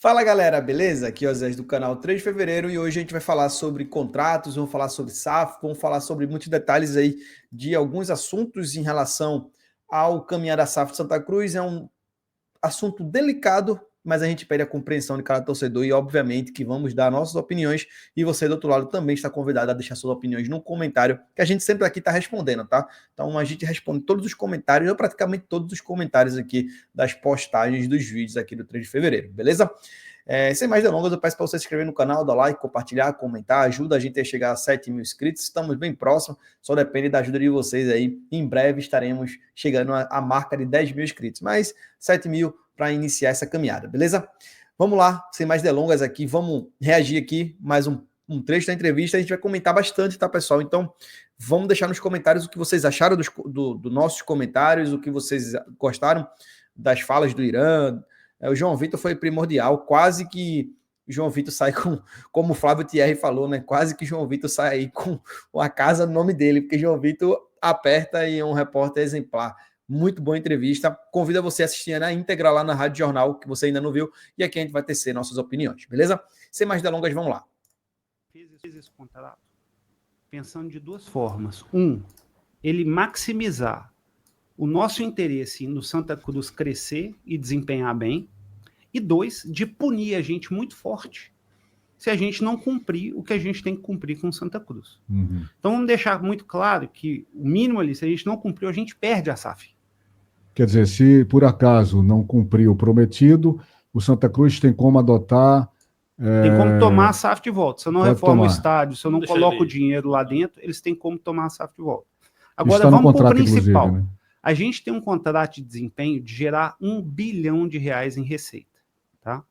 Fala galera, beleza? Aqui é o Zé do canal 3 de Fevereiro e hoje a gente vai falar sobre contratos, vamos falar sobre SAF, vamos falar sobre muitos detalhes aí de alguns assuntos em relação ao caminhar da SAF de Santa Cruz. É um assunto delicado, mas a gente pede a compreensão de cada torcedor e obviamente que vamos dar nossas opiniões e você do outro lado também está convidado a deixar suas opiniões no comentário, que a gente sempre aqui está respondendo, tá? Então a gente responde todos os comentários, ou praticamente todos os comentários aqui das postagens dos vídeos aqui do 3 de Fevereiro, beleza? Sem mais delongas, eu peço para você se inscrever no canal, dar like, compartilhar, comentar, ajuda a gente a chegar a 7 mil inscritos, estamos bem próximos, só depende da ajuda de vocês aí, em breve estaremos chegando à marca de 10 mil inscritos, mas 7 mil para iniciar essa caminhada, beleza? Vamos lá, sem mais delongas aqui, vamos reagir aqui, mais um trecho da entrevista, a gente vai comentar bastante, tá, pessoal? Então, vamos deixar nos comentários o que vocês acharam dos nossos comentários, o que vocês gostaram das falas do Irã. O João Vitor foi primordial, quase que João Vitor sai com, como o Flávio Thierry falou, né? Quase que João Vitor sai aí com a casa no nome dele, porque João Vitor aperta e é um repórter exemplar. Muito boa entrevista. Convido você a assistir na íntegra lá na Rádio Jornal, que você ainda não viu, e aqui a gente vai tecer nossas opiniões, beleza? Sem mais delongas, vamos lá. Fez esse contrato pensando de duas formas. Ele maximizar o nosso interesse no Santa Cruz crescer e desempenhar bem. E 2, de punir a gente muito forte se a gente não cumprir o que a gente tem que cumprir com Santa Cruz. Então vamos deixar muito claro que o mínimo ali, se a gente não cumpriu, a gente perde a SAF. Quer dizer, se por acaso não cumprir o prometido, o Santa Cruz tem como adotar... Tem como tomar a SAF de volta. Se eu não reformo o estádio, se eu não Deixa coloco o dinheiro lá dentro, eles têm como tomar a SAF de volta. Agora vamos para o principal. Né? A gente tem um contrato de desempenho de gerar R$1 bilhão em receita. Tá?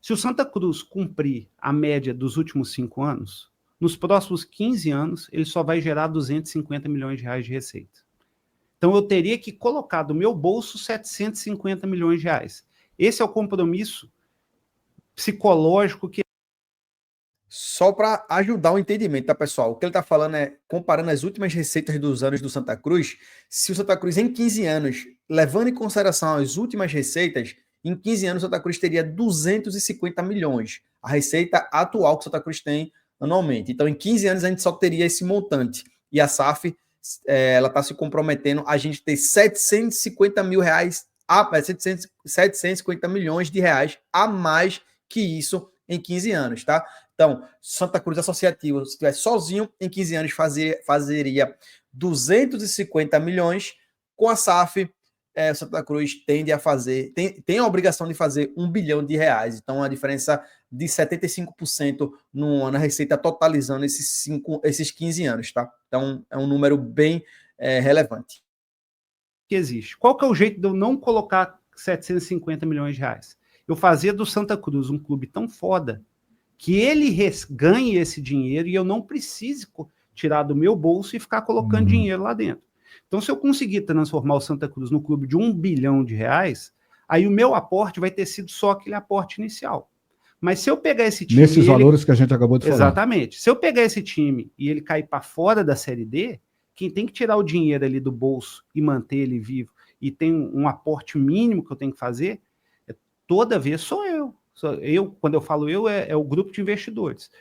Se o Santa Cruz cumprir a média dos últimos 5 anos, nos próximos 15 anos, ele só vai gerar R$250 milhões de receita. Então, eu teria que colocar do meu bolso R$750 milhões. Esse é o compromisso psicológico que... Só para ajudar o entendimento, tá, pessoal? O que ele está falando é, comparando as últimas receitas dos anos do Santa Cruz, se o Santa Cruz em 15 anos, levando em consideração as últimas receitas, em 15 anos o Santa Cruz teria 250 milhões. A receita atual que o Santa Cruz tem anualmente. Então, em 15 anos a gente só teria esse montante. E a SAF, ela está se comprometendo a gente ter 750 mil reais, 750 milhões de reais a mais que isso em 15 anos, tá? Então, Santa Cruz Associativo, se estivesse sozinho, em 15 anos fazeria 250 milhões. Com a SAF, Santa Cruz tende a fazer, tem a obrigação de fazer R$1 bilhão. Então, a diferença de 75% na receita totalizando esses 15 anos, tá? Então, é um número bem relevante. Que existe. Qual que é o jeito de eu não colocar 750 milhões de reais? Eu fazer do Santa Cruz um clube tão foda que ele ganhe esse dinheiro e eu não precise tirar do meu bolso e ficar colocando dinheiro lá dentro. Então, se eu conseguir transformar o Santa Cruz no clube de R$1 bilhão, aí o meu aporte vai ter sido só aquele aporte inicial. Mas se eu pegar esse time... Nesses valores que a gente acabou de falar. Exatamente. Se eu pegar esse time e ele cair para fora da Série D, quem tem que tirar o dinheiro ali do bolso e manter ele vivo e tem um aporte mínimo que eu tenho que fazer, toda vez sou eu. Quando eu falo eu, é o grupo de investidores.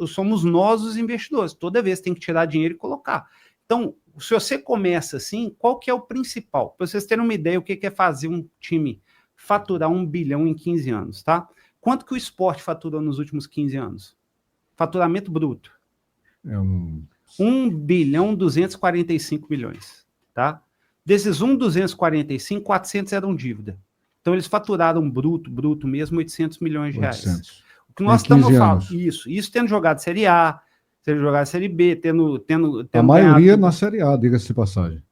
Somos nós os investidores. Toda vez tem que tirar dinheiro e colocar. Então, se você começa assim, qual que é o principal? Para vocês terem uma ideia, o que é fazer um time faturar R$1 bilhão em 15 anos, tá? Quanto que o Sport faturou nos últimos 15 anos? Faturamento bruto. 1.245 bilhões, tá? Desses 1.245, 400 eram dívida. Então, eles faturaram bruto mesmo, 800 milhões de reais. O que nós estamos falando, isso tendo jogado Série A, tendo jogado Série B, tendo a maioria ganhado, na Série A, diga-se de passagem.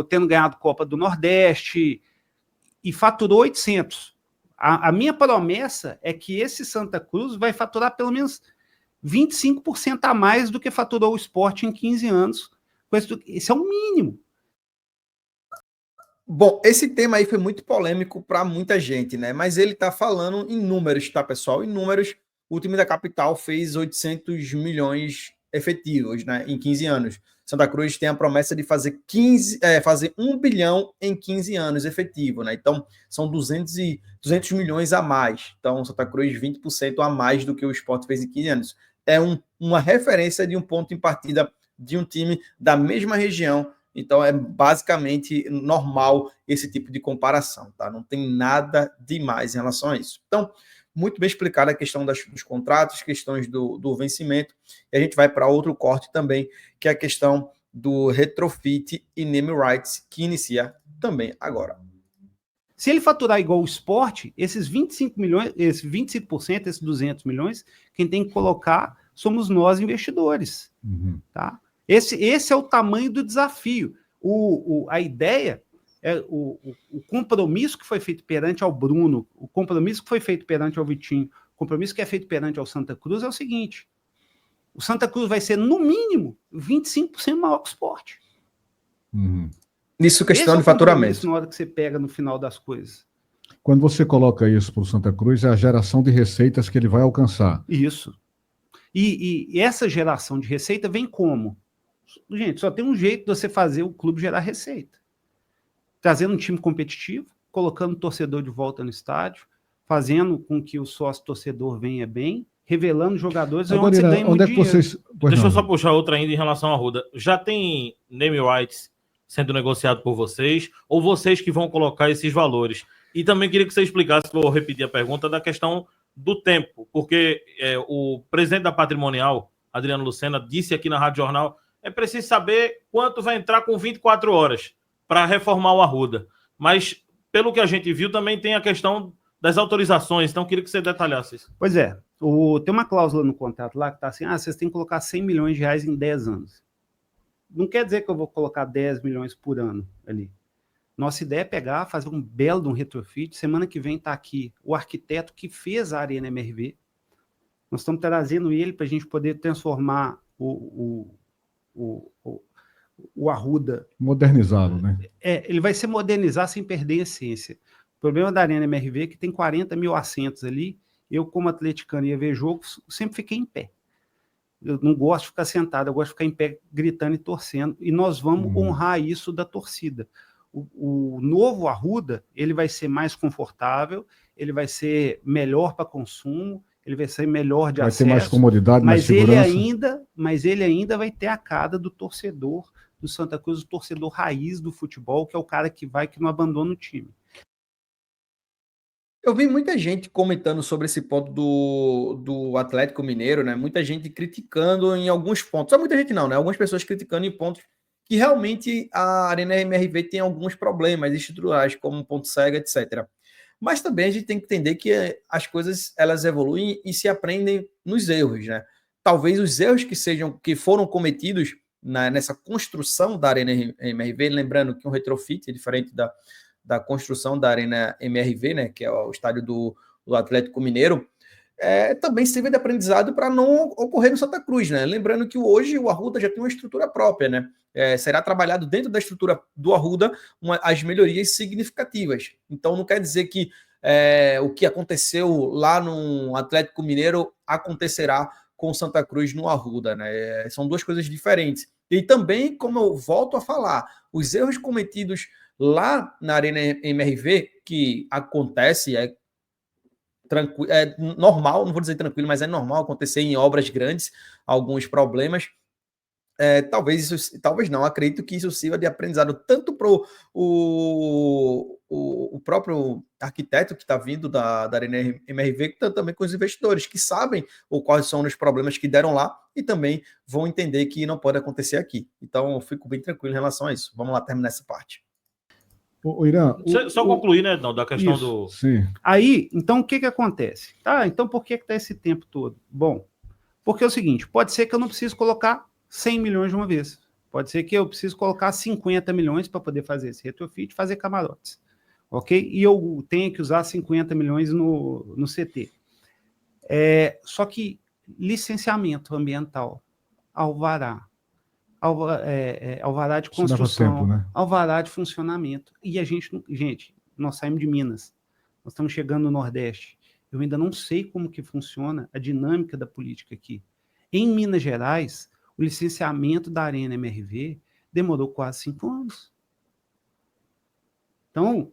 Tendo ganhado Copa do Nordeste, e faturou 800. A minha promessa é que esse Santa Cruz vai faturar pelo menos 25% a mais do que faturou o Sport em 15 anos. Esse é o mínimo. Bom, esse tema aí foi muito polêmico para muita gente, né? Mas ele tá falando em números, tá, pessoal? Em números, o time da capital fez 800 milhões efetivos, né? Em 15 anos. Santa Cruz tem a promessa de fazer 1 bilhão em 15 anos efetivo, né? Então, são 200 milhões a mais. Então, Santa Cruz 20% a mais do que o Sport fez em 15 anos. É uma referência de um ponto em partida de um time da mesma região. Então, é basicamente normal esse tipo de comparação, tá? Não tem nada demais em relação a isso. Então, muito bem explicada a questão dos contratos, questões do vencimento. E a gente vai para outro corte também, que é a questão do retrofit e name rights, que inicia também agora. Se ele faturar igual o esporte, esses 25 milhões, esses 25%, esses 200 milhões, quem tem que colocar somos nós, investidores. Uhum. Tá? Esse é o tamanho do desafio. A ideia é o compromisso que foi feito perante ao Bruno, o compromisso que foi feito perante ao Vitinho, o compromisso que é feito perante ao Santa Cruz é o seguinte: o Santa Cruz vai ser, no mínimo, 25% maior que o Sport. Uhum. Isso, questão de faturamento. Na hora que você pega no final das coisas. Quando você coloca isso para o Santa Cruz, é a geração de receitas que ele vai alcançar. Isso. E essa geração de receita vem como? Gente, só tem um jeito de você fazer o clube gerar receita. Trazendo um time competitivo, colocando o torcedor de volta no estádio, fazendo com que o sócio-torcedor venha bem, revelando jogadores Agora, onde você ganha muito dinheiro. Deixa eu só puxar outra ainda em relação à Arruda. Já tem name rights sendo negociado por vocês, ou vocês que vão colocar esses valores? E também queria que você explicasse, vou repetir a pergunta, da questão do tempo, porque o presidente da Patrimonial, Adriano Lucena, disse aqui na Rádio Jornal, é preciso saber quanto vai entrar com 24 horas para reformar o Arruda. Mas, pelo que a gente viu, também tem a questão das autorizações, então queria que você detalhasse isso. Pois é, tem uma cláusula no contrato lá que está assim, vocês têm que colocar 100 milhões de reais em 10 anos. Não quer dizer que eu vou colocar 10 milhões por ano ali. Nossa ideia é pegar, fazer um belo de um retrofit. Semana que vem está aqui o arquiteto que fez a Arena MRV. Nós estamos trazendo ele para a gente poder transformar o Arruda. Modernizá-lo, né? Ele vai se modernizar sem perder a essência. O problema da Arena MRV é que tem 40 mil assentos ali. Eu, como atleticano, ia ver jogo, sempre fiquei em pé. Eu não gosto de ficar sentado, eu gosto de ficar em pé gritando e torcendo. E nós vamos honrar isso da torcida. O novo Arruda, ele vai ser mais confortável, ele vai ser melhor para consumo, ele vai ser melhor de acesso. Vai ter mais comodidade, mais segurança. Mas ele ainda vai ter a cara do torcedor do Santa Cruz, o torcedor raiz do futebol, que é o cara que não abandona o time. Eu vi muita gente comentando sobre esse ponto do Atlético Mineiro, né? Muita gente criticando em alguns pontos. Só muita gente não, né? Algumas pessoas criticando em pontos que realmente a Arena MRV tem alguns problemas estruturais, como ponto cego, etc. Mas também a gente tem que entender que as coisas elas evoluem e se aprendem nos erros, né? Talvez os erros que foram cometidos nessa construção da Arena MRV, lembrando que um retrofit é diferente da construção da Arena MRV, né, que é o estádio do Atlético Mineiro, também sirva de aprendizado para não ocorrer no Santa Cruz, né? Lembrando que hoje o Arruda já tem uma estrutura própria, né? Será trabalhado dentro da estrutura do Arruda as melhorias significativas. Então não quer dizer que o que aconteceu lá no Atlético Mineiro acontecerá com o Santa Cruz no Arruda, né? São duas coisas diferentes. E também, como eu volto a falar, os erros cometidos lá na Arena MRV, que acontece, tranquilo, é normal, não vou dizer tranquilo, mas é normal acontecer em obras grandes, alguns problemas. Talvez não, acredito que isso sirva de aprendizado tanto para o próprio arquiteto que está vindo da Arena MRV, que também com os investidores, que sabem quais são os problemas que deram lá e também vão entender que não pode acontecer aqui. Então, eu fico bem tranquilo em relação a isso. Vamos lá terminar essa parte. Irã, só concluir, né, da questão isso. do... Sim. Aí, então, o que acontece? Então, por que está esse tempo todo? Bom, porque é o seguinte, pode ser que eu não precise colocar 100 milhões de uma vez. Pode ser que eu precise colocar 50 milhões para poder fazer esse retrofit, fazer camarotes. Ok? E eu tenho que usar 50 milhões no CT. Só que licenciamento ambiental, alvará de construção, tempo, né? alvará de funcionamento. E gente, nós saímos de Minas, nós estamos chegando no Nordeste. Eu ainda não sei como que funciona a dinâmica da política aqui. Em Minas Gerais, O licenciamento da Arena MRV demorou quase 5 anos. Então,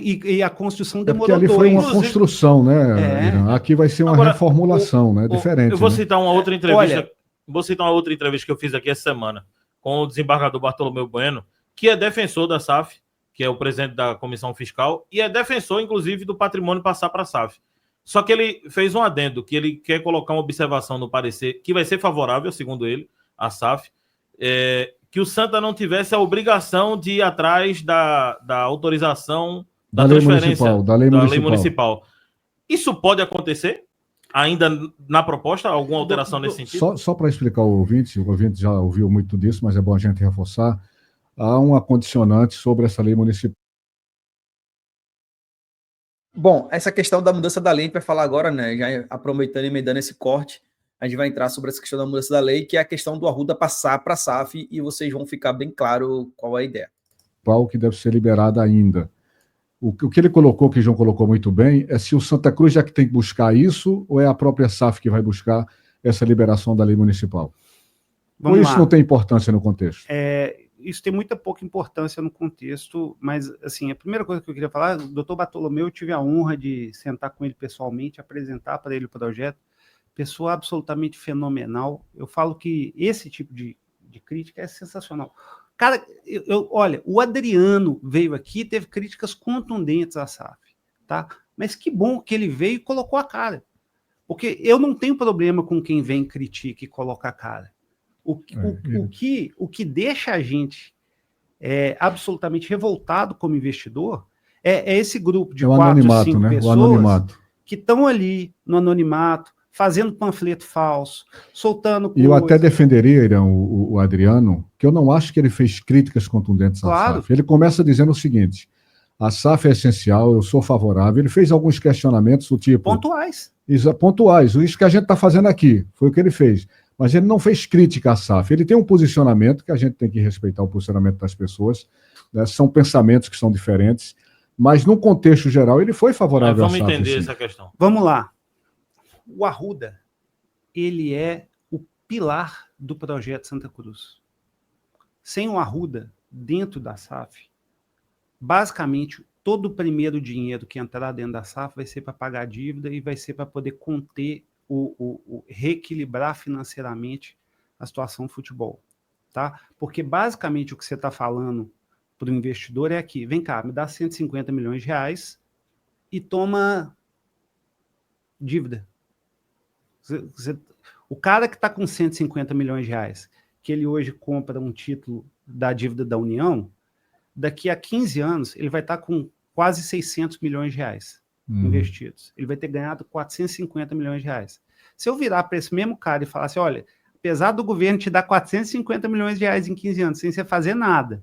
e a construção demorou 2. Porque ali foi uma construção, né, Irã? Aqui vai ser uma reformulação, né? Diferente. Eu vou citar uma outra entrevista. Vou citar uma outra entrevista que eu fiz aqui essa semana com o desembargador Bartolomeu Bueno, que é defensor da SAF, que é o presidente da Comissão Fiscal, e é defensor, inclusive, do patrimônio passar para a SAF. Só que ele fez um adendo, que ele quer colocar uma observação no parecer, que vai ser favorável, segundo ele, à SAF, que o Santa não tivesse a obrigação de ir atrás da autorização da transferência da lei municipal. Isso pode acontecer? Ainda na proposta, alguma alteração nesse sentido? Só para explicar o ouvinte já ouviu muito disso, mas é bom a gente reforçar, há uma condicionante sobre essa lei municipal. Bom, essa questão da mudança da lei a gente vai falar agora, né? Já aproveitando e emendando esse corte, a gente vai entrar sobre essa questão da mudança da lei, que é a questão do Arruda passar para a SAF, e vocês vão ficar bem claro qual é a ideia. Qual que deve ser liberada ainda. O que ele colocou, que o João colocou muito bem, é se o Santa Cruz já que tem que buscar isso, ou é a própria SAF que vai buscar essa liberação da lei municipal? Ou isso não tem importância no contexto? Isso tem muita pouca importância no contexto, mas, assim, a primeira coisa que eu queria falar, o doutor Bartolomeu, eu tive a honra de sentar com ele pessoalmente, apresentar para ele o projeto, pessoa absolutamente fenomenal. Eu falo que esse tipo de crítica é sensacional. Cara, olha, o Adriano veio aqui, teve críticas contundentes à SAF, tá? Mas que bom que ele veio e colocou a cara. Porque eu não tenho problema com quem vem, critica e coloca a cara. O que deixa a gente absolutamente revoltado como investidor é esse grupo de 4, 5 pessoas que estão ali no anonimato, fazendo panfleto falso, soltando coisa. E eu até defenderia, Irã, o Adriano, que eu não acho que ele fez críticas contundentes à SAF. Ele começa dizendo o seguinte: a SAF é essencial, eu sou favorável. Ele fez alguns questionamentos do tipo... Pontuais. Pontuais. Isso que a gente está fazendo aqui, foi o que ele fez. Mas ele não fez crítica à SAF. Ele tem um posicionamento, que a gente tem que respeitar o posicionamento das pessoas, né? São pensamentos que são diferentes, mas no contexto geral ele foi favorável à SAF. Vamos entender essa questão. Vamos lá. O Arruda, ele é o pilar do projeto Santa Cruz. Sem o Arruda, dentro da SAF, basicamente, todo o primeiro dinheiro que entrar dentro da SAF vai ser para pagar dívida e vai ser para poder conter, reequilibrar financeiramente a situação do futebol. Tá? Porque, basicamente, o que você está falando para o investidor é aqui, vem cá, me dá 150 milhões de reais e toma dívida. O cara que está com 150 milhões de reais, que ele hoje compra um título da dívida da União, daqui a 15 anos ele vai estar com quase 600 milhões de reais investidos. Ele vai ter ganhado 450 milhões de reais. Se eu virar para esse mesmo cara e falar assim, olha, apesar do governo te dar 450 milhões de reais em 15 anos, sem você fazer nada,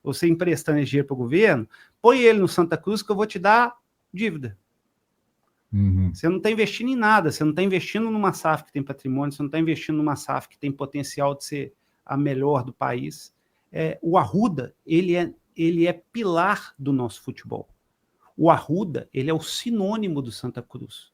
você emprestando esse dinheiro para o governo, põe ele no Santa Cruz que eu vou te dar dívida. Você não está investindo em nada, você não está investindo numa SAF que tem patrimônio, você não está investindo numa SAF que tem potencial de ser a melhor do país. O Arruda, ele é pilar do nosso futebol. O Arruda, ele é o sinônimo do Santa Cruz.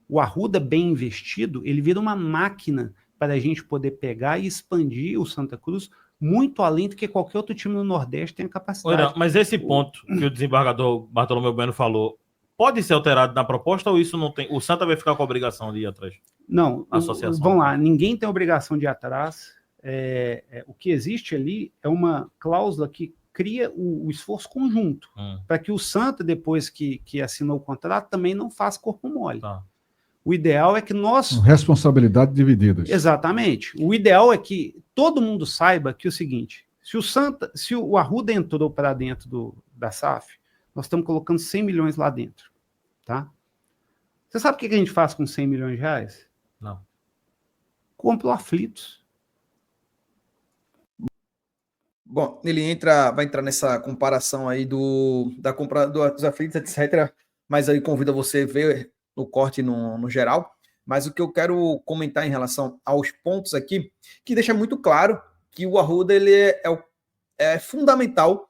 O Arruda, bem investido, ele vira uma máquina para a gente poder pegar e expandir o Santa Cruz muito além do que qualquer outro time no Nordeste tem a capacidade. Olha, mas esse ponto que o desembargador Bartolomeu Bueno falou, pode ser alterado na proposta ou isso não tem? O Santa vai ficar com a obrigação de ir atrás? Não, vamos lá, ninguém tem obrigação de ir atrás. O que existe ali é uma cláusula que cria o esforço conjunto, para que o Santa, depois que assinou o contrato, também não faça corpo mole. Tá. O ideal é que nós... Responsabilidade divididas. Exatamente. O ideal é que todo mundo saiba que é o seguinte, se o Arruda entrou para dentro da SAF, nós estamos colocando 100 milhões lá dentro, tá? Você sabe o que a gente faz com 100 milhões de reais? Não. Compra o Aflitos. Bom, ele vai entrar nessa comparação aí da compra dos Aflitos, etc. Mas aí convido você a ver o corte no geral. Mas o que eu quero comentar em relação aos pontos aqui, que deixa muito claro que o Arruda ele é fundamental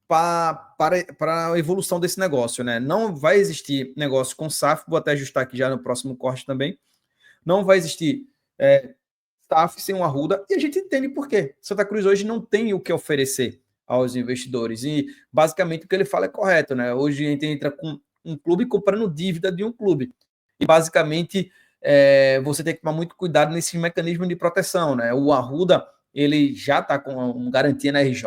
para a evolução desse negócio, né? Não vai existir negócio com SAF, vou até ajustar aqui já no próximo corte também. Não vai existir SAF sem o Arruda, e a gente entende por quê. Santa Cruz hoje não tem o que oferecer aos investidores, e basicamente o que ele fala é correto, né? Hoje a gente entra com um clube comprando dívida de um clube, e basicamente você tem que tomar muito cuidado nesse mecanismo de proteção, né? O Arruda, ele já está com garantia na RJ,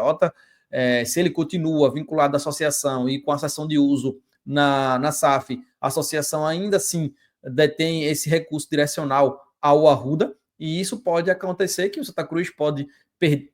se ele continua vinculado à associação e com a cessão de uso na SAF, a associação ainda assim detém esse recurso direcional ao Arruda, e isso pode acontecer que o Santa Cruz pode perder.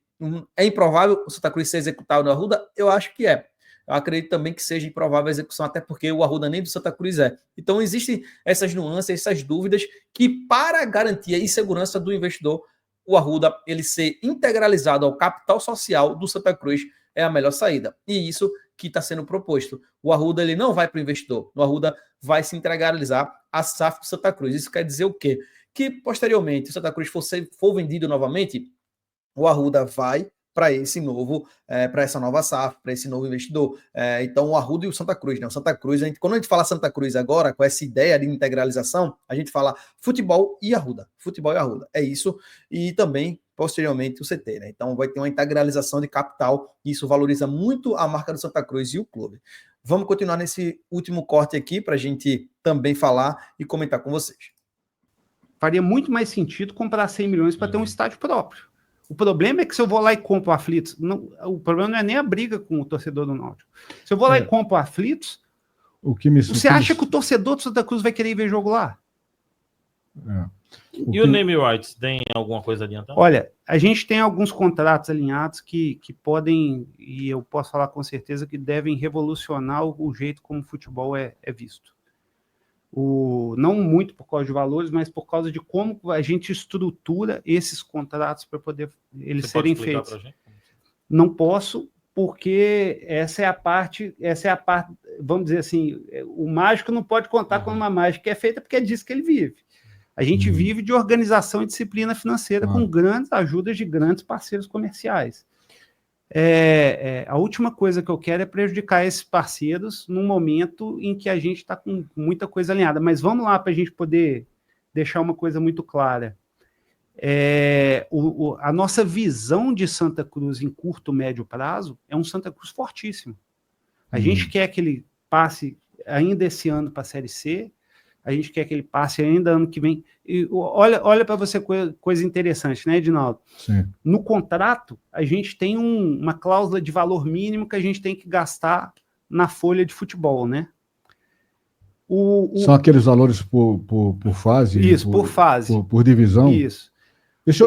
É improvável o Santa Cruz ser executado no Arruda? Eu acho que é. Eu acredito também que seja improvável a execução, até porque o Arruda nem do Santa Cruz é. Então, existem essas nuances, essas dúvidas, que para garantia e segurança do investidor, o Arruda, ele ser integralizado ao capital social do Santa Cruz é a melhor saída. E isso que está sendo proposto. O Arruda, ele não vai para o investidor. O Arruda vai se integralizar à SAF do Santa Cruz. Isso quer dizer o quê? Que, posteriormente, se o Santa Cruz for vendido novamente, o Arruda vai para esse novo, para essa nova SAF, para esse novo investidor. Então, o Arruda e o Santa Cruz, né? O Santa Cruz, quando a gente fala Santa Cruz agora, com essa ideia de integralização, a gente fala futebol e Arruda. Futebol e Arruda. É isso. E também, posteriormente, o CT, né? Então, vai ter uma integralização de capital, e isso valoriza muito a marca do Santa Cruz e o clube. Vamos continuar nesse último corte aqui, para a gente também falar e comentar com vocês. Faria muito mais sentido comprar 100 milhões para ter um estádio próprio. O problema é que se eu vou lá e compro Aflitos, o problema não é nem a briga com o torcedor do Náutico. Se eu vou lá e compro Aflitos, você acha que o torcedor do Santa Cruz vai querer ir ver jogo lá? E o name rights, tem alguma coisa adiantada? Olha, a gente tem alguns contratos alinhados que podem, e eu posso falar com certeza, que devem revolucionar o jeito como o futebol é visto. Não muito por causa de valores, mas por causa de como a gente estrutura esses contratos para poder eles serem feitos. Não posso, porque essa é a parte, vamos dizer assim, o mágico não pode contar com uma mágica que é feita, porque é disso que ele vive. A gente vive de organização e disciplina financeira com grandes ajudas de grandes parceiros comerciais. A última coisa que eu quero é prejudicar esses parceiros num momento em que a gente está com muita coisa alinhada. Mas vamos lá para a gente poder deixar uma coisa muito clara. A nossa visão de Santa Cruz em curto, médio prazo é um Santa Cruz fortíssimo. A gente quer que ele passe ainda esse ano para a Série C, a gente quer que ele passe ainda ano que vem. E olha para você coisa interessante, né, Edinaldo? Sim. No contrato, a gente tem uma cláusula de valor mínimo que a gente tem que gastar na folha de futebol, né? São aqueles valores por fase? Isso, por fase. Por divisão? Isso.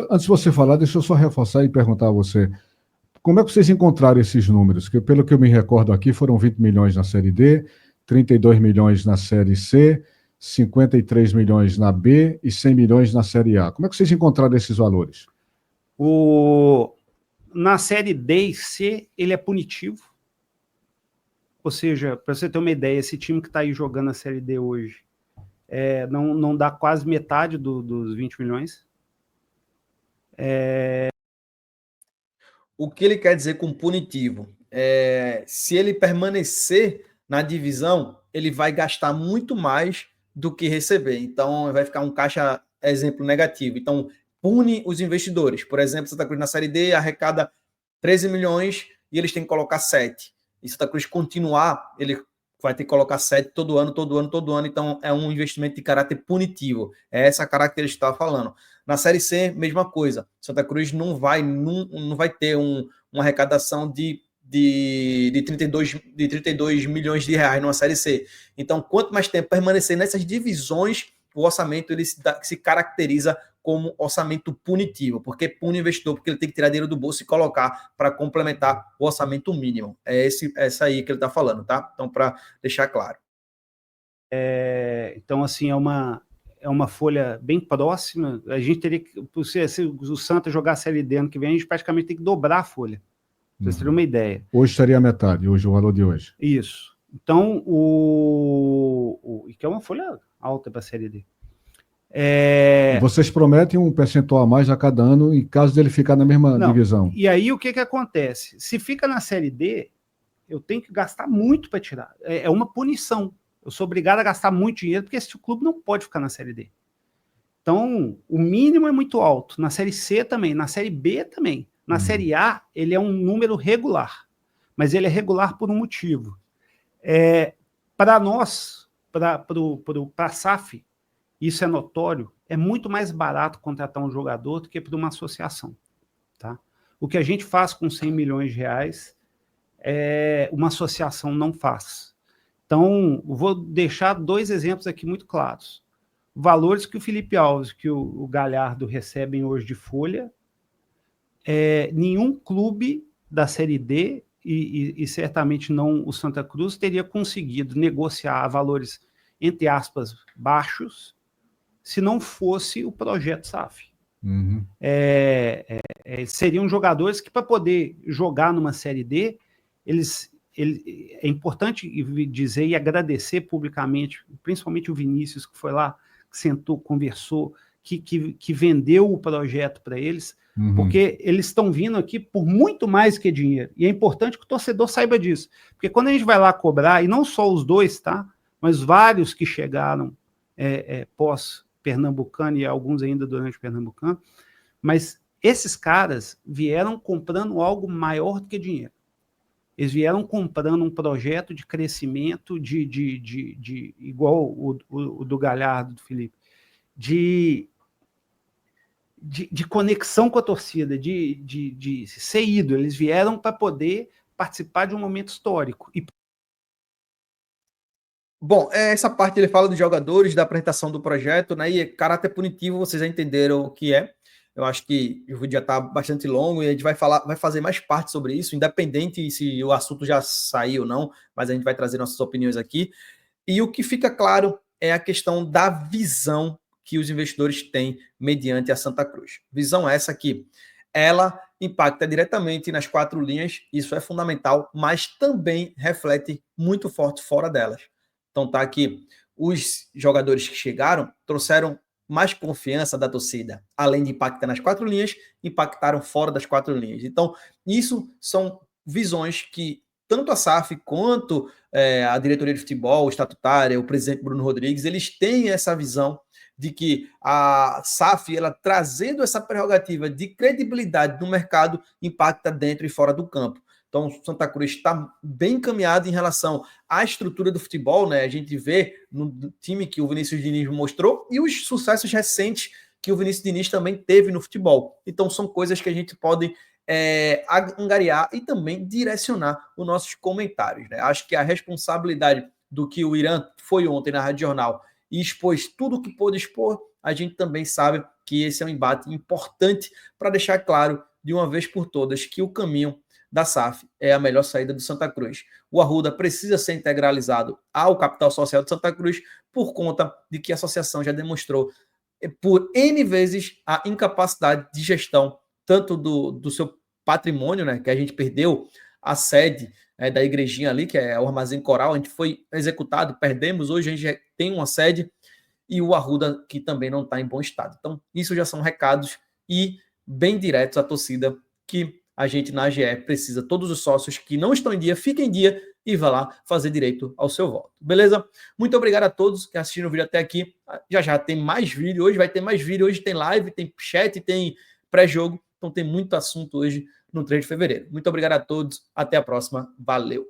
Antes de você falar, deixa eu só reforçar e perguntar a você. Como é que vocês encontraram esses números? Que, pelo que eu me recordo aqui, foram 20 milhões na Série D, 32 milhões na Série C, 53 milhões na B e 100 milhões na Série A. Como é que vocês encontraram esses valores? Na Série D e C, ele é punitivo. Ou seja, para você ter uma ideia, esse time que está aí jogando a Série D hoje não dá quase metade dos 20 milhões. O que ele quer dizer com punitivo? Se ele permanecer na divisão, ele vai gastar muito mais do que receber. Então, vai ficar um caixa, exemplo, negativo. Então, pune os investidores. Por exemplo, Santa Cruz na Série D arrecada 13 milhões e eles têm que colocar 7. E Santa Cruz continuar, ele vai ter que colocar 7 todo ano. Então, é um investimento de caráter punitivo. É essa característica que eu estava falando. Na Série C, mesma coisa. Santa Cruz não vai ter uma arrecadação de 32 milhões de reais numa Série C. Então, quanto mais tempo permanecer nessas divisões, o orçamento ele se caracteriza como orçamento punitivo, porque pune o investidor, porque ele tem que tirar dinheiro do bolso e colocar para complementar o orçamento mínimo. Essa aí que ele está falando, tá? Então, para deixar claro. Então, assim, é uma folha bem próxima. A gente teria que, se o Santa jogar a Série D ano que vem, a gente praticamente tem que dobrar a folha. Pra vocês terem uma ideia. Hoje seria a metade, o valor de hoje. Isso. Então, que é uma folha alta para a Série D. Vocês prometem um percentual a mais a cada ano em caso dele ficar na mesma divisão. E aí, o que acontece? Se fica na Série D, eu tenho que gastar muito para tirar. É uma punição. Eu sou obrigado a gastar muito dinheiro, porque esse clube não pode ficar na Série D. Então, o mínimo é muito alto. Na Série C também, na Série B também. Na Série A, ele é um número regular, mas ele é regular por um motivo. Para nós, para a SAF, isso é notório, é muito mais barato contratar um jogador do que para uma associação. Tá? O que a gente faz com 100 milhões de reais, uma associação não faz. Então, vou deixar 2 exemplos aqui muito claros. Valores que o Felipe Alves, que o Galhardo recebem hoje de folha, nenhum clube da Série D, e certamente não o Santa Cruz, teria conseguido negociar valores, entre aspas, baixos, se não fosse o projeto SAF. Uhum. Seriam jogadores que, para poder jogar numa Série D, é importante dizer e agradecer publicamente, principalmente o Vinícius, que foi lá, que sentou, conversou, que vendeu o projeto para eles, porque eles estão vindo aqui por muito mais que dinheiro. E é importante que o torcedor saiba disso. Porque quando a gente vai lá cobrar, e não só os 2, tá? Mas vários que chegaram pós-Pernambucano e alguns ainda durante o Pernambucano, mas esses caras vieram comprando algo maior do que dinheiro. Eles vieram comprando um projeto de crescimento, igual o do Galhardo, do Felipe, de conexão com a torcida, de ser ídolo. Eles vieram para poder participar de um momento histórico. Bom, essa parte ele fala dos jogadores, da apresentação do projeto, né? E caráter punitivo, vocês já entenderam o que é. Eu acho que o vídeo já está bastante longo e a gente vai fazer mais parte sobre isso, independente se o assunto já saiu ou não, mas a gente vai trazer nossas opiniões aqui. E o que fica claro é a questão da visão que os investidores têm mediante a Santa Cruz. Visão essa que ela impacta diretamente nas 4 linhas, isso é fundamental, mas também reflete muito forte fora delas. Então tá aqui, os jogadores que chegaram trouxeram mais confiança da torcida, além de impactar nas 4 linhas, impactaram fora das 4 linhas. Então, isso são visões que tanto a SAF quanto a diretoria de futebol, o estatutária, o presidente Bruno Rodrigues, eles têm essa visão de que a SAF, ela trazendo essa prerrogativa de credibilidade no mercado, impacta dentro e fora do campo. Então, o Santa Cruz está bem encaminhado em relação à estrutura do futebol, né? A gente vê no time que o Vinícius Diniz mostrou e os sucessos recentes que o Vinícius Diniz também teve no futebol. Então, são coisas que a gente pode angariar e também direcionar os nossos comentários, né? Acho que a responsabilidade do que o Irã foi ontem na Rádio Jornal e expôs tudo o que pôde expor, a gente também sabe que esse é um embate importante para deixar claro de uma vez por todas que o caminho da SAF é a melhor saída do Santa Cruz. O Arruda precisa ser integralizado ao capital social de Santa Cruz por conta de que a associação já demonstrou por N vezes a incapacidade de gestão tanto do seu patrimônio, né, que a gente perdeu a sede da igrejinha ali, que é o Armazém Coral, a gente foi executado, perdemos, hoje a gente já tem uma sede, e o Arruda que também não está em bom estado. Então, isso já são recados e bem diretos à torcida que a gente na AGE precisa, todos os sócios que não estão em dia, fiquem em dia e vá lá fazer direito ao seu voto. Beleza? Muito obrigado a todos que assistiram o vídeo até aqui. Já tem mais vídeo, hoje vai ter mais vídeo, hoje tem live, tem chat, tem pré-jogo, então tem muito assunto hoje no 3 de fevereiro. Muito obrigado a todos, até a próxima, valeu!